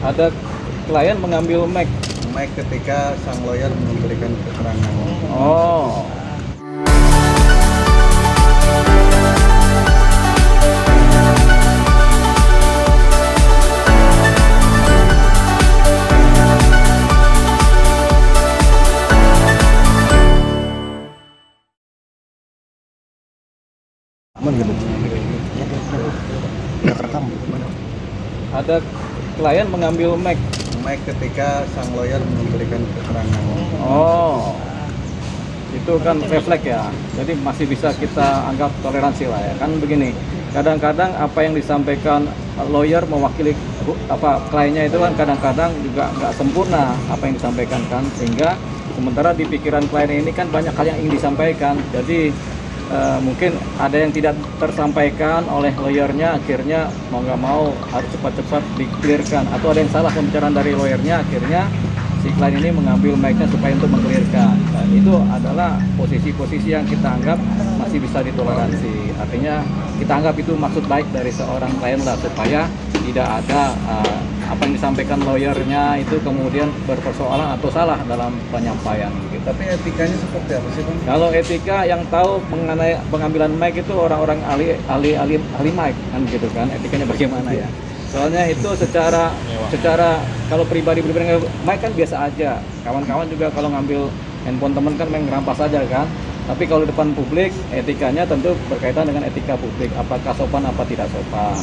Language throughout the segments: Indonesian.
Ada klien mengambil mic. Mic ketika sang lawyer memberikan keterangan. Oh. Aman gitu. Ada klien mengambil mic. Mic ketika sang lawyer memberikan keterangan. Oh. Itu kan refleks ya. Jadi masih bisa kita anggap toleransi lah ya. Kan begini. Kadang-kadang apa yang disampaikan lawyer mewakili kliennya itu kan kadang-kadang juga nggak sempurna apa yang disampaikan kan, sehingga sementara di pikiran klien ini kan banyak hal yang ingin disampaikan. Jadi mungkin ada yang tidak tersampaikan oleh lawyernya, akhirnya mau nggak mau harus cepat-cepat di-clearkan, atau ada yang salah pembicaraan dari lawyernya, akhirnya si klien ini mengambil mic-nya supaya untuk meng-clearkan. Dan itu adalah posisi-posisi yang kita anggap masih bisa ditoleransi. Artinya kita anggap itu maksud baik dari seorang klien lah, supaya tidak ada apa yang disampaikan lawyernya itu kemudian berpersoalan atau salah dalam penyampaian gitu. Tapi etikanya seperti apa sih, Bang? Kalau etika yang tahu mengenai pengambilan mic itu orang-orang ahli mic kan gitu kan, etikanya bagaimana ya? Soalnya itu secara kalau pribadi ngambil mic kan biasa aja. Kawan-kawan juga kalau ngambil handphone teman kan main ngerampas aja kan. Tapi kalau depan publik, etikanya tentu berkaitan dengan etika publik, apakah sopan apa tidak sopan.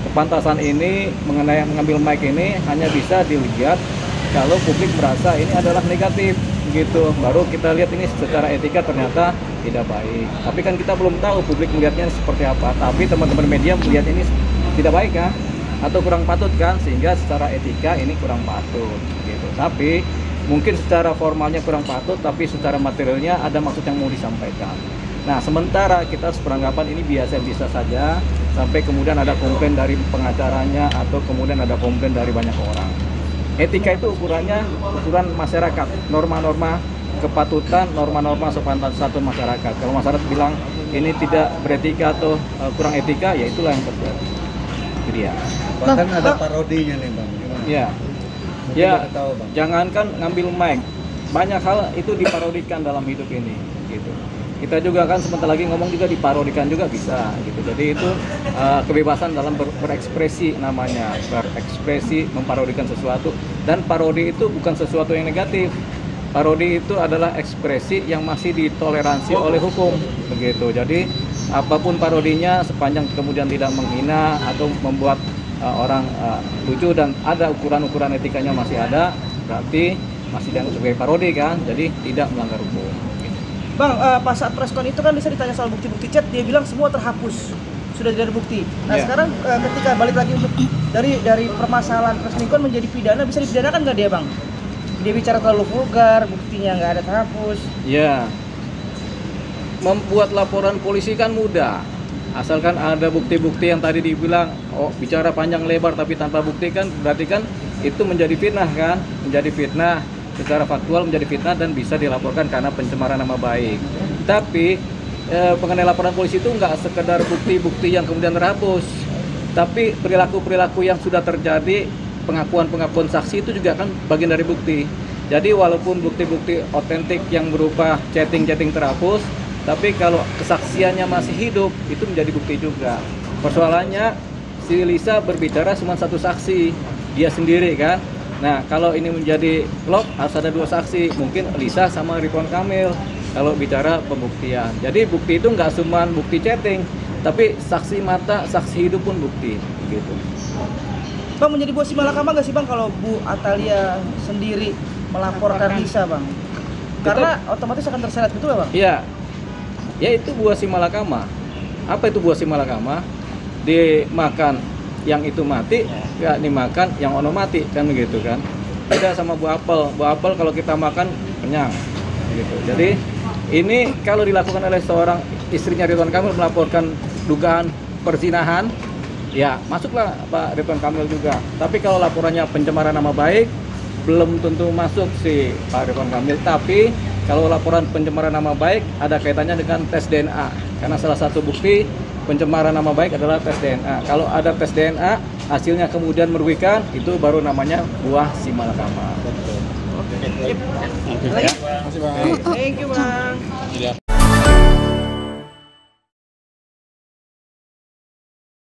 Kepantasan ini mengenai mengambil mic ini hanya bisa dilihat kalau publik merasa ini adalah negatif gitu, baru kita lihat ini secara etika ternyata tidak baik. Tapi kan kita belum tahu publik melihatnya seperti apa, tapi teman-teman media melihat ini tidak baik kan, atau kurang patut kan, sehingga secara etika ini kurang patut gitu. Tapi mungkin secara formalnya kurang patut, tapi secara materialnya ada maksud yang mau disampaikan. Nah, sementara kita beranggapan ini biasa-biasa saja, sampai kemudian ada komplain dari pengacaranya, atau kemudian ada komplain dari banyak orang. Etika itu ukurannya ukuran masyarakat, norma-norma kepatutan, norma-norma sopan santun masyarakat. Kalau masyarakat bilang ini tidak beretika atau kurang etika, ya itulah yang terjadi. Jadi ya. Bahkan ada parodinya nih, Bang. Gimana? Ya. Mungkin Ya, kita tahu, Bang. jangankan ngambil mic, banyak hal itu diparodikan dalam hidup ini gitu. Kita juga kan sebentar lagi ngomong juga diparodikan juga bisa gitu. Jadi itu kebebasan dalam berekspresi namanya, berekspresi memparodikan sesuatu, dan parodi itu bukan sesuatu yang negatif. Parodi itu adalah ekspresi yang masih ditoleransi oleh hukum begitu. Jadi apapun parodinya sepanjang kemudian tidak menghina atau membuat orang lucu dan ada ukuran-ukuran etikanya masih ada, berarti masih dianggap sebagai parodi kan, jadi tidak melanggar hukum. Bang, pas saat preskon itu kan bisa ditanya soal bukti-bukti chat, dia bilang semua terhapus, sudah tidak ada bukti. Nah sekarang ketika balik lagi untuk dari permasalahan perselingkuhan menjadi pidana, bisa dipidanakan nggak dia, Bang? Dia bicara terlalu vulgar, buktinya nggak ada terhapus. Ya, membuat laporan polisi kan mudah, asalkan ada bukti-bukti yang tadi dibilang, oh bicara panjang lebar tapi tanpa bukti kan, berarti kan itu menjadi fitnah kan, menjadi fitnah. Secara faktual menjadi fitnah dan bisa dilaporkan karena pencemaran nama baik. Tapi mengenai laporan polisi itu nggak sekedar bukti-bukti yang kemudian terhapus, tapi perilaku-perilaku yang sudah terjadi, pengakuan-pengakuan saksi itu juga kan bagian dari bukti. Jadi walaupun bukti-bukti otentik yang berupa chatting-chatting terhapus, tapi kalau kesaksiannya masih hidup itu menjadi bukti juga. Persoalannya si Lisa berbicara cuma satu saksi, dia sendiri kan. Nah, kalau ini menjadi vlog harus ada dua saksi, mungkin Lisa sama Ridwan Kamil kalau bicara pembuktian. Jadi bukti itu nggak cuma bukti chatting, tapi saksi mata, saksi hidup pun bukti, gitu. Bang, menjadi buah si malakama nggak sih, Bang, kalau Bu Atalia sendiri melaporkan Lisa, Bang? Karena otomatis akan terseret, betul ya, Bang? Iya, ya itu buah si malakama. Apa itu buah si malakama? Dimakan yang itu mati, ya dimakan yang ono mati kan begitu kan. Beda sama buah apel. Buah apel kalau kita makan kenyang gitu. Jadi ini kalau dilakukan oleh seorang istrinya Ridwan Kamil melaporkan dugaan perzinahan, ya masuklah Pak Ridwan Kamil juga. Tapi kalau laporannya pencemaran nama baik, belum tentu masuk si Pak Ridwan Kamil. Tapi kalau laporan pencemaran nama baik ada kaitannya dengan tes DNA, karena salah satu bukti pencemaran nama baik adalah tes DNA. Kalau ada tes DNA, hasilnya kemudian merugikan, itu baru namanya buah si malakama. Oke. Oke. Sip. Oke. Lagi? Terima kasih Bang. Thank you, Bang.